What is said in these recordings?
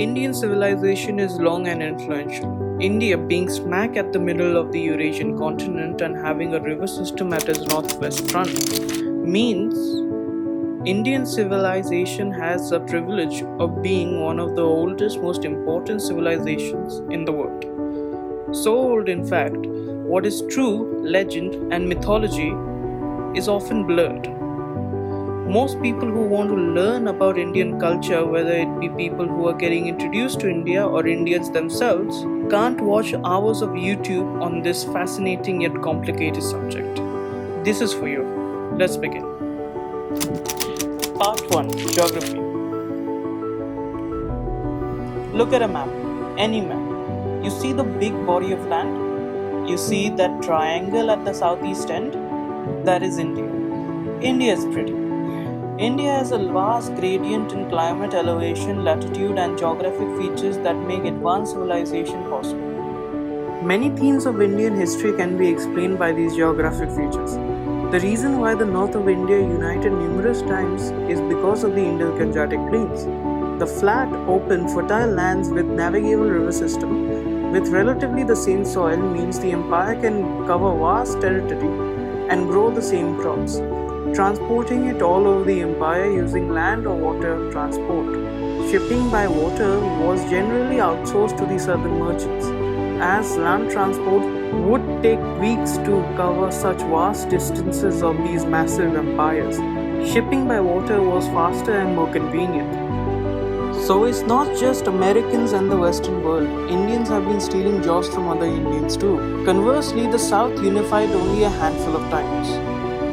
Indian civilization is long and influential. India, being smack at the middle of the Eurasian continent and having a river system at its northwest front, means Indian civilization has the privilege of being one of the oldest, most important civilizations in the world. So old, in fact, what is true, legend, and mythology is often blurred. Most people who want to learn about Indian culture, whether it be people who are getting introduced to India or Indians themselves, can't watch hours of YouTube on this fascinating yet complicated subject. This is for you. Let's begin. Part 1. Geography. Look at a map, any map. You see the big body of land? You see that triangle at the southeast end? That is India. India is pretty. India has a vast gradient in climate, elevation, latitude, and geographic features that make advanced civilization possible. Many themes of Indian history can be explained by these geographic features. The reason why the north of India united numerous times is because of the Indo-Gangetic Plains. The flat, open, fertile lands with navigable river system with relatively the same soil means the empire can cover vast territory and grow the same crops, transporting it all over the empire using land or water transport. Shipping by water was generally outsourced to the southern merchants, as land transport would take weeks to cover such vast distances of these massive empires. Shipping by water was faster and more convenient. So it's not just Americans and the Western world. Indians have been stealing jobs from other Indians too. Conversely, the South unified only a handful of times.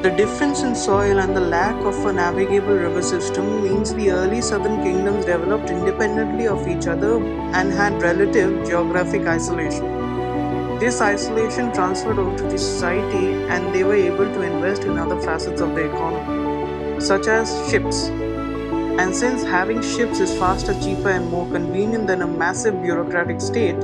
The difference in soil and the lack of a navigable river system means the early southern kingdoms developed independently of each other and had relative geographic isolation. This isolation transferred over to the society and they were able to invest in other facets of the economy, such as ships. And since having ships is faster, cheaper, and more convenient than a massive bureaucratic state,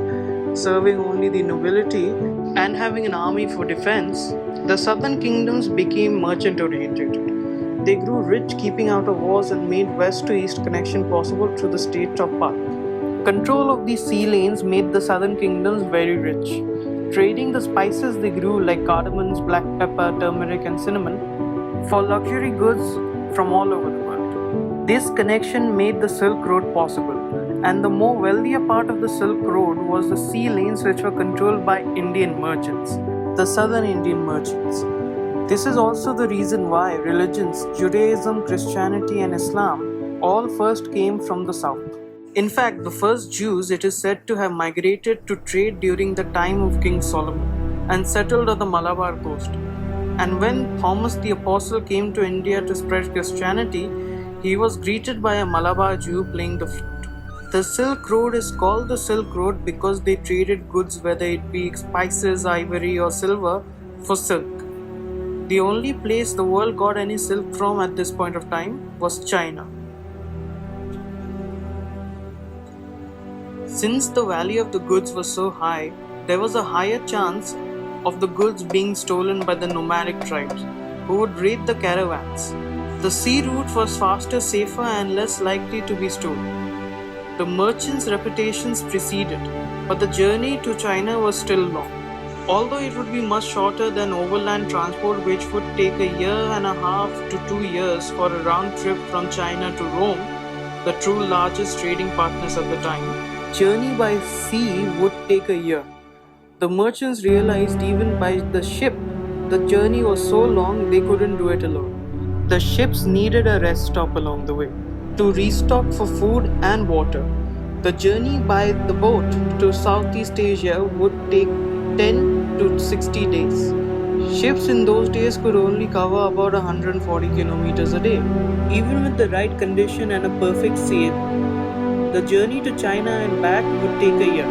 serving only the nobility and having an army for defense, the southern kingdoms became merchant-oriented. They grew rich, keeping out of wars, and made west to east connection possible through the Strait of Path. Control of these sea lanes made the southern kingdoms very rich. Trading the spices they grew like cardamoms, black pepper, turmeric, and cinnamon for luxury goods from all over the world. This connection made the Silk Road possible, and the more wealthier part of the Silk Road was the sea lanes which were controlled by Indian merchants, the southern Indian merchants. This is also the reason why religions, Judaism, Christianity, and Islam all first came from the south. In fact, the first Jews, it is said to have migrated to trade during the time of King Solomon and settled on the Malabar coast. And when Thomas the Apostle came to India to spread Christianity, he was greeted by a Malabar Jew playing the flute. The Silk Road is called the Silk Road because they traded goods, whether it be spices, ivory, or silver, for silk. The only place the world got any silk from at this point of time was China. Since the value of the goods was so high, there was a higher chance of the goods being stolen by the nomadic tribes, who would raid the caravans. The sea route was faster, safer, and less likely to be stolen. The merchants' reputations preceded, but the journey to China was still long. Although it would be much shorter than overland transport, which would take a year and a half to 2 years for a round trip from China to Rome, the true largest trading partners at the time, journey by sea would take a year. The merchants realized even by the ship, the journey was so long they couldn't do it alone. The ships needed a rest stop along the way to restock for food and water. The journey by the boat to Southeast Asia would take 10 to 60 days. Ships in those days could only cover about 140 kilometers a day. Even with the right condition and a perfect sail, the journey to China and back would take a year.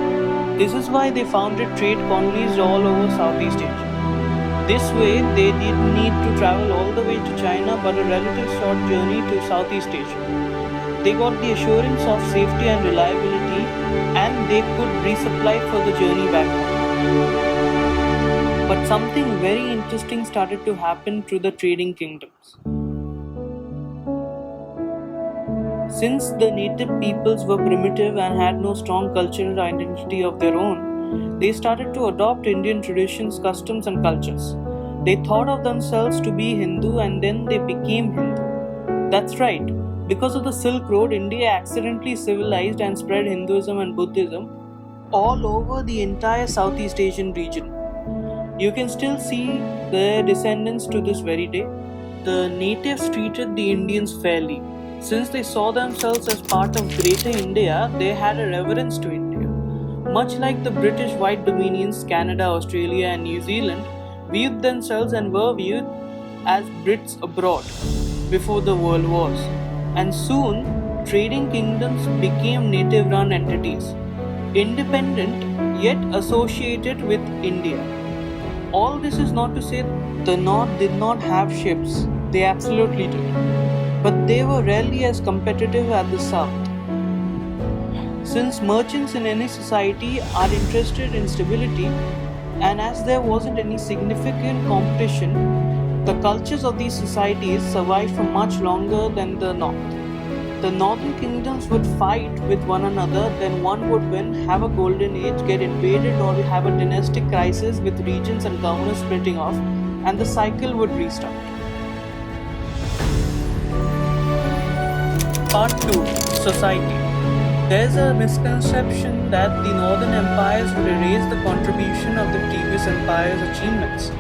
This is why they founded trade colonies all over Southeast Asia. This way, they didn't need to travel all the way to China but a relative short journey to Southeast Asia. They got the assurance of safety and reliability, and they could resupply for the journey back home. But something very interesting started to happen to the trading kingdoms. Since the native peoples were primitive and had no strong cultural identity of their own, they started to adopt Indian traditions, customs, and cultures. They thought of themselves to be Hindu and then they became Hindu. That's right. Because of the Silk Road, India accidentally civilized and spread Hinduism and Buddhism all over the entire Southeast Asian region. You can still see their descendants to this very day. The natives treated the Indians fairly. Since they saw themselves as part of Greater India, they had a reverence to India. Much like the British White Dominions, Canada, Australia, and New Zealand viewed themselves and were viewed as Brits abroad before the World Wars. And soon, trading kingdoms became native run entities, independent yet associated with India. All this is not to say the North did not have ships, they absolutely did. But they were rarely as competitive as the South. Since merchants in any society are interested in stability, and as there wasn't any significant competition, the cultures of these societies survived for much longer than the North. The northern kingdoms would fight with one another, then one would win, have a golden age, get invaded, or have a dynastic crisis with regions and governors splitting off, and the cycle would restart. Part 2. Society. There's a misconception that the northern empires would erase the contribution of the previous empires' achievements.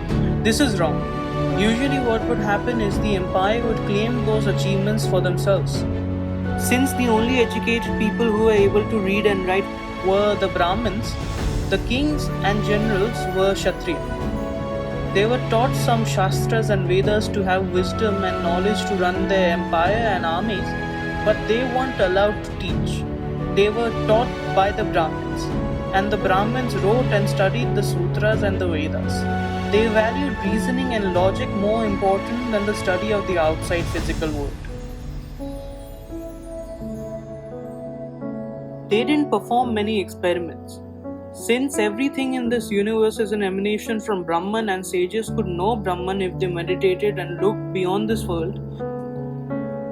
This is wrong. Usually what would happen is the empire would claim those achievements for themselves. Since the only educated people who were able to read and write were the Brahmins, the kings and generals were Kshatriya. They were taught some Shastras and Vedas to have wisdom and knowledge to run their empire and armies, but they weren't allowed to teach. They were taught by the Brahmins, and the Brahmins wrote and studied the Sutras and the Vedas. They valued reasoning and logic more important than the study of the outside physical world. They didn't perform many experiments. Since everything in this universe is an emanation from Brahman and sages could know Brahman if they meditated and looked beyond this world,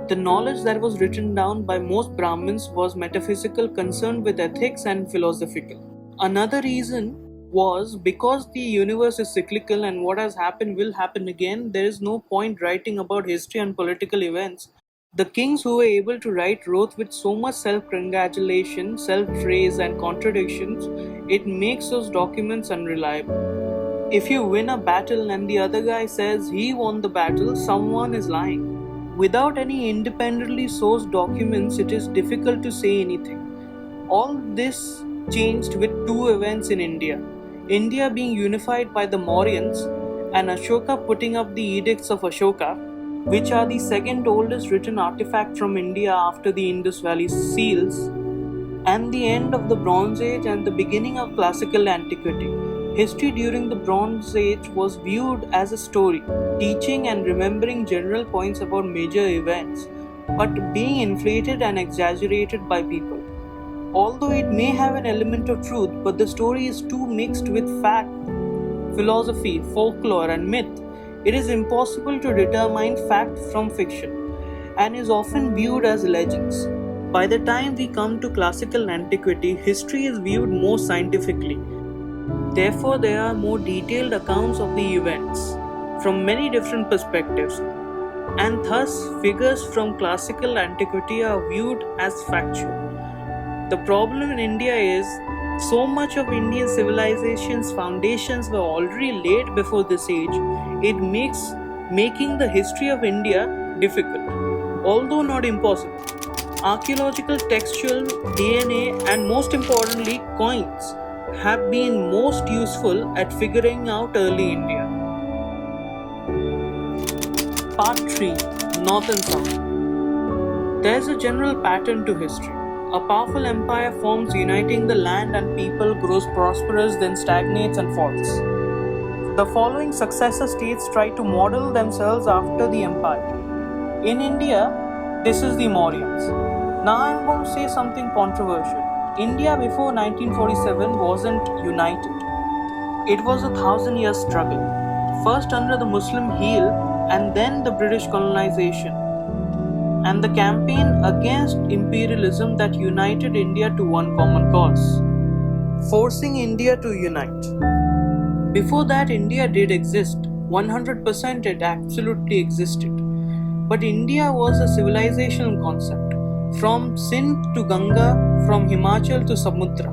the knowledge that was written down by most Brahmins was metaphysical, concerned with ethics and philosophical. Another reason was because the universe is cyclical and what has happened will happen again, there is no point writing about history and political events. The kings who were able to wrote with so much self-congratulation, self-praise and contradictions, it makes those documents unreliable. If you win a battle and the other guy says he won the battle, someone is lying. Without any independently sourced documents, it is difficult to say anything. All this changed with two events in India. India being unified by the Mauryans and Ashoka putting up the Edicts of Ashoka, which are the second oldest written artifact from India after the Indus Valley seals, and the end of the Bronze Age and the beginning of classical antiquity. History during the Bronze Age was viewed as a story, teaching and remembering general points about major events, but being inflated and exaggerated by people. Although it may have an element of truth, but the story is too mixed with fact, philosophy, folklore, and myth. It is impossible to determine fact from fiction, and is often viewed as legends. By the time we come to classical antiquity, history is viewed more scientifically. Therefore, there are more detailed accounts of the events from many different perspectives, and thus figures from classical antiquity are viewed as factual. The problem in India is so much of Indian civilization's foundations were already laid before this age, it makes making the history of India difficult, although not impossible. Archaeological, textual, DNA, and most importantly, coins have been most useful at figuring out early India. Part 3. North and South. There is a general pattern to history. A powerful empire forms, uniting the land and people, grows prosperous, then stagnates and falls. The following successor states try to model themselves after the empire. In India, this is the Mauryans. Now I am going to say something controversial. India before 1947 wasn't united. It was a 1,000-year struggle. First under the Muslim heel and then the British colonization. and the campaign against imperialism that united India to one common cause, forcing India to unite. Before that, India did exist. 100% it absolutely existed. But India was a civilizational concept, from Sindh to Ganga, from Himachal to Samudra.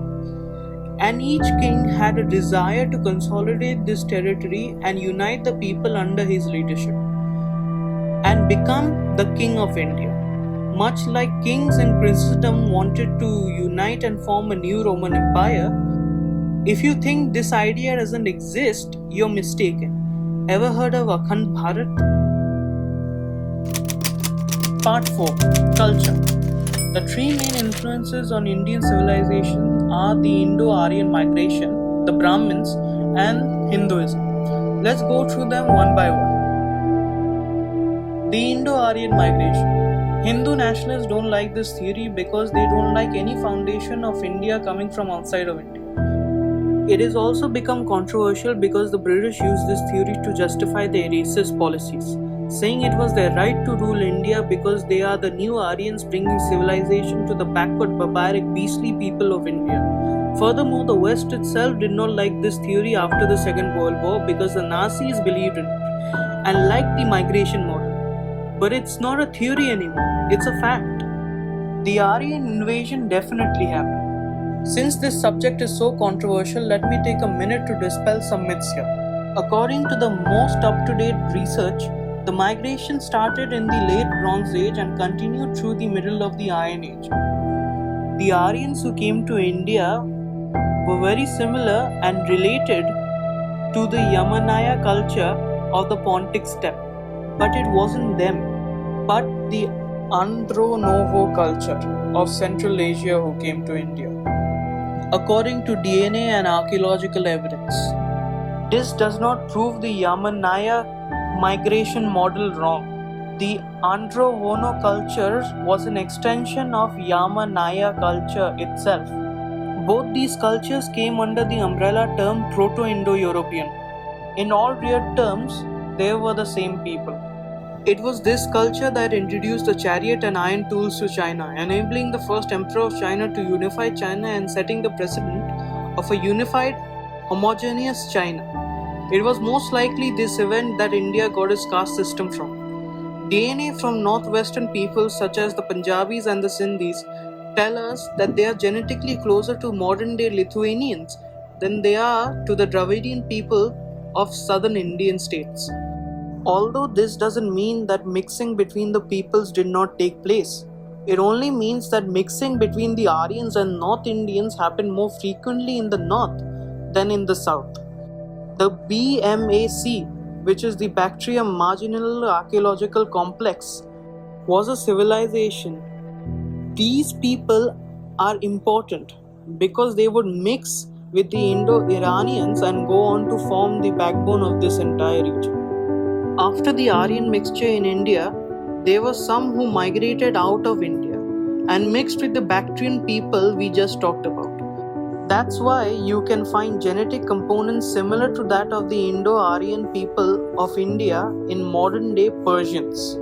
And each king had a desire to consolidate this territory and unite the people under his leadership, and become the king of India. Much like kings in Christendom wanted to unite and form a new Roman Empire, if you think this idea doesn't exist, you're mistaken. Ever heard of Akhand Bharat? Part 4. Culture. The three main influences on Indian civilization are the Indo-Aryan migration, the Brahmins, and Hinduism. Let's go through them one by one. The Indo-Aryan migration. Hindu nationalists don't like this theory because they don't like any foundation of India coming from outside of India. It has also become controversial because the British used this theory to justify their racist policies, saying it was their right to rule India because they are the new Aryans bringing civilization to the backward, barbaric, beastly people of India. Furthermore, the West itself did not like this theory after the Second World War because the Nazis believed in it and liked the migration model. But it's not a theory anymore, it's a fact. The Aryan invasion definitely happened. Since this subject is so controversial, let me take a minute to dispel some myths here. According to the most up-to-date research, the migration started in the late Bronze Age and continued through the middle of the Iron Age. The Aryans who came to India were very similar and related to the Yamanaya culture of the Pontic steppe. But it wasn't them, but the Andronovo culture of Central Asia who came to India. According to DNA and archaeological evidence, this does not prove the Yamanaya migration model wrong. The Androvono culture was an extension of Yamanaya culture itself. Both these cultures came under the umbrella term Proto-Indo-European. In all real terms, they were the same people. It was this culture that introduced the chariot and iron tools to China, enabling the first emperor of China to unify China and setting the precedent of a unified, homogeneous China. It was most likely this event that India got its caste system from. DNA from northwestern peoples such as the Punjabis and the Sindhis tell us that they are genetically closer to modern-day Lithuanians than they are to the Dravidian people of southern Indian states. Although this doesn't mean that mixing between the peoples did not take place. It only means that mixing between the Aryans and North Indians happened more frequently in the north than in the south. The BMAC, which is the Bactrian Marginal Archaeological Complex, was a civilization. These people are important because they would mix with the Indo-Iranians and go on to form the backbone of this entire region. After the Aryan mixture in India, there were some who migrated out of India and mixed with the Bactrian people we just talked about. That's why you can find genetic components similar to that of the Indo-Aryan people of India in modern-day Persians.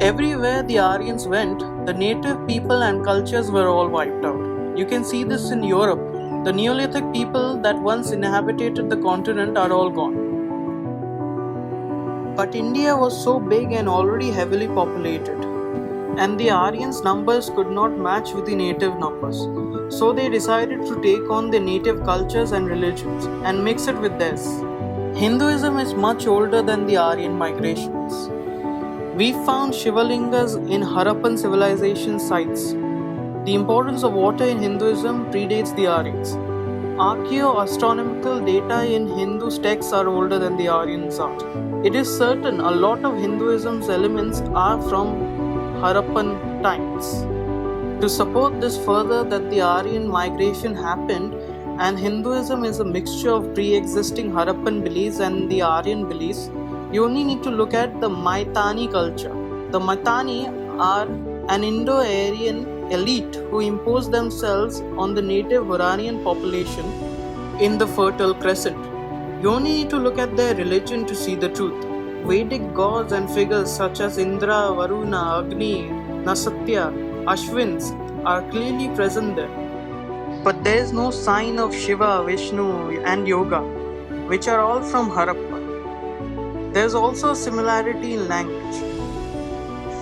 Everywhere the Aryans went, the native people and cultures were all wiped out. You can see this in Europe. The Neolithic people that once inhabited the continent are all gone. But India was so big and already heavily populated, and the Aryans' numbers could not match with the native numbers. So they decided to take on the native cultures and religions and mix it with theirs. Hinduism is much older than the Aryan migrations. We found Shivalingas in Harappan civilization sites. The importance of water in Hinduism predates the Aryans. Archaeo-astronomical data in Hindu texts are older than the Aryans are. It is certain a lot of Hinduism's elements are from Harappan times. To support this further that the Aryan migration happened and Hinduism is a mixture of pre-existing Harappan beliefs and the Aryan beliefs, you only need to look at the Maitani culture. The Maitani are an Indo-Aryan elite who imposed themselves on the native Huranian population in the Fertile Crescent. You only need to look at their religion to see the truth. Vedic gods and figures such as Indra, Varuna, Agni, Nasatya, Ashwins are clearly present there. But there is no sign of Shiva, Vishnu, and Yoga, which are all from Harappa. There is also a similarity in language.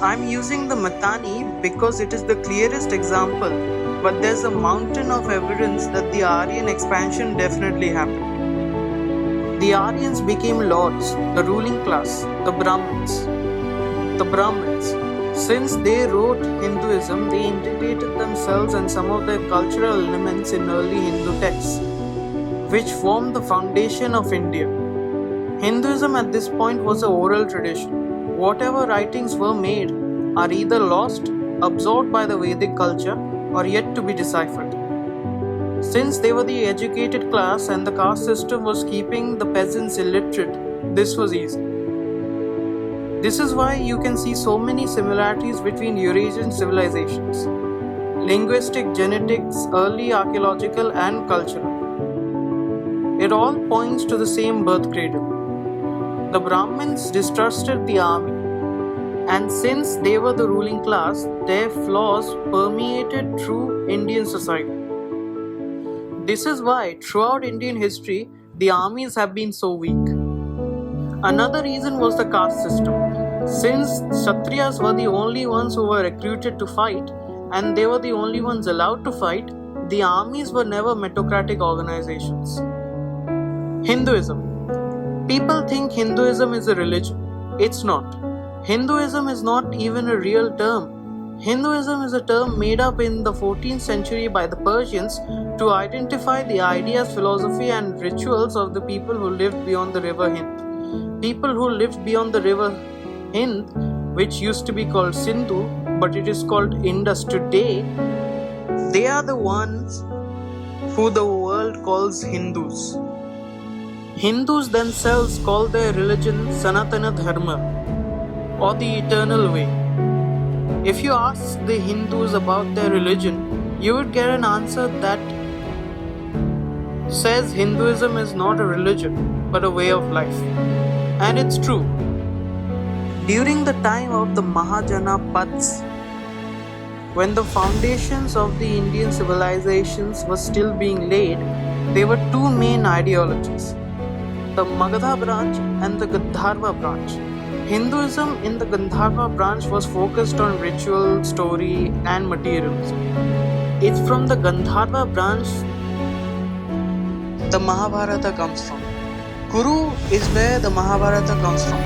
I'm using the Matani because it is the clearest example, but there's a mountain of evidence that the Aryan expansion definitely happened. The Aryans became lords, the ruling class, the Brahmins. The Brahmins, since they wrote Hinduism, they integrated themselves and some of their cultural elements in early Hindu texts, which formed the foundation of India. Hinduism at this point was an oral tradition. Whatever writings were made are either lost, absorbed by the Vedic culture, or yet to be deciphered. Since they were the educated class and the caste system was keeping the peasants illiterate, this was easy. This is why you can see so many similarities between Eurasian civilizations: linguistic, genetics, early archaeological, and cultural. It all points to the same birth cradle. The Brahmins distrusted the army, and since they were the ruling class, their flaws permeated through Indian society. This is why, throughout Indian history, the armies have been so weak. Another reason was the caste system. Since Kshatriyas were the only ones who were recruited to fight, and they were the only ones allowed to fight, the armies were never meritocratic organizations. Hinduism. People think Hinduism is a religion. It's not. Hinduism is not even a real term. Hinduism is a term made up in the 14th century by the Persians to identify the ideas, philosophy, and rituals of the people who lived beyond the river Hind. People who lived beyond the river Hind, which used to be called Sindhu, but it is called Indus today, they are the ones who the world calls Hindus. Hindus themselves call their religion Sanatana Dharma, or the eternal way. If you ask the Hindus about their religion, you would get an answer that says Hinduism is not a religion, but a way of life. And it's true. During the time of the Mahajanapads, when the foundations of the Indian civilizations were still being laid, there were two main ideologies: the Magadha branch and the Gandharva branch. Hinduism in the Gandharva branch was focused on ritual, story, and materialism. It's from the Gandharva branch the Mahabharata comes from. Kuru is where the Mahabharata comes from,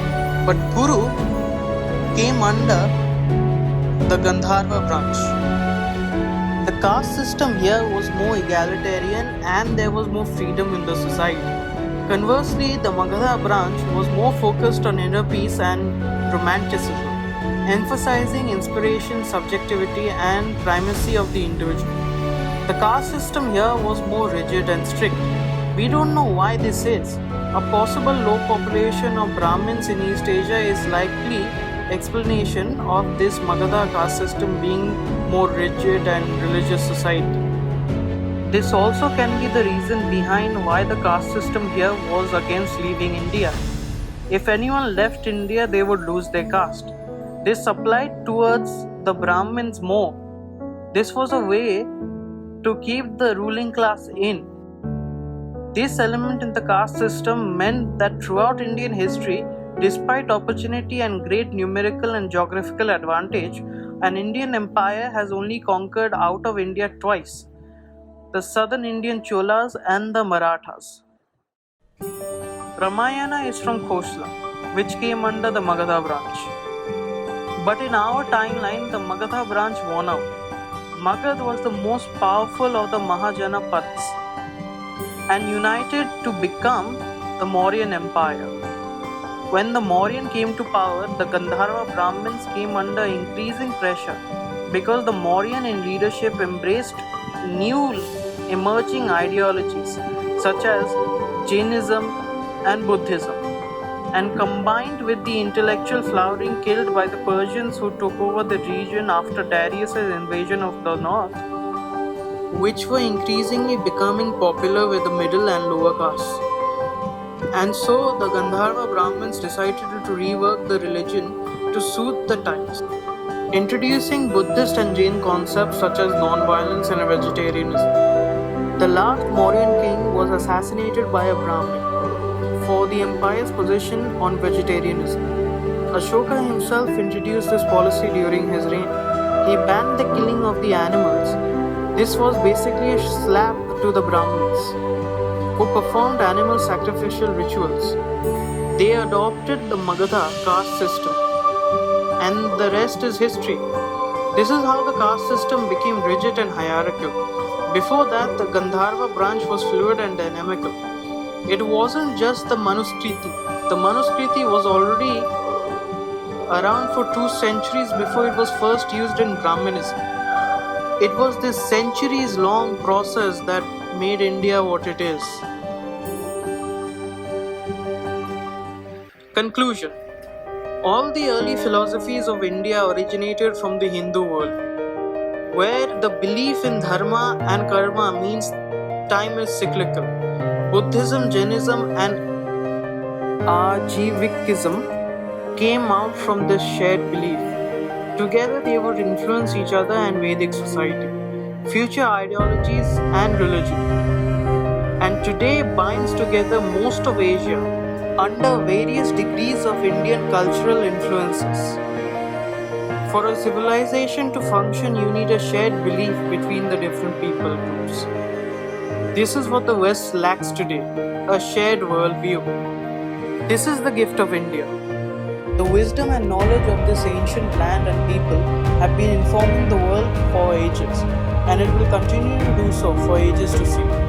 but Kuru came under the Gandharva branch. The caste system here was more egalitarian and there was more freedom in the society. Conversely, the Magadha branch was more focused on inner peace and romanticism, emphasizing inspiration, subjectivity, and primacy of the individual. The caste system here was more rigid and strict. We don't know why this is. A possible low population of Brahmins in East Asia is likely explanation of this Magadha caste system being more rigid and religious society. This also can be the reason behind why the caste system here was against leaving India. If anyone left India, they would lose their caste. This applied towards the Brahmins more. This was a way to keep the ruling class in. This element in the caste system meant that throughout Indian history, despite opportunity and great numerical and geographical advantage, an Indian empire has only conquered out of India twice: the southern Indian Cholas and the Marathas. Ramayana is from Khosla, which came under the Magadha branch. But in our timeline, the Magadha branch won out. Magad was the most powerful of the Mahajanapads and united to become the Mauryan Empire. When the Mauryan came to power, the Gandharva Brahmins came under increasing pressure because the Mauryan in leadership embraced new emerging ideologies such as Jainism and Buddhism, and combined with the intellectual flowering killed by the Persians who took over the region after Darius' invasion of the north, which were increasingly becoming popular with the middle and lower castes. And so the Gandharva Brahmins decided to rework the religion to suit the times. introducing Buddhist and Jain concepts such as non-violence and vegetarianism. The last Mauryan king was assassinated by a Brahmin for the empire's position on vegetarianism. Ashoka himself introduced this policy during his reign. He banned the killing of the animals. This was basically a slap to the Brahmins, who performed animal sacrificial rituals. They adopted the Magadha caste system, and the rest is history. This is how the caste system became rigid and hierarchical. Before that, the Gandharva branch was fluid and dynamical. It wasn't just the Manuskriti. The Manuskriti was already around for 2 centuries before it was first used in Brahminism. It was this centuries long process that made India what it is. Conclusion. All the early philosophies of India originated from the Hindu world, where the belief in dharma and karma means time is cyclical. Buddhism, Jainism, and Ajivikism came out from this shared belief. Together they would influence each other and Vedic society, future ideologies and religion, and today binds together most of Asia under various degrees of Indian cultural influences. For a civilization to function, you need a shared belief between the different people groups. This is what the West lacks today, a shared worldview. This is the gift of India. The wisdom and knowledge of this ancient land and people have been informing the world for ages, and it will continue to do so for ages to see.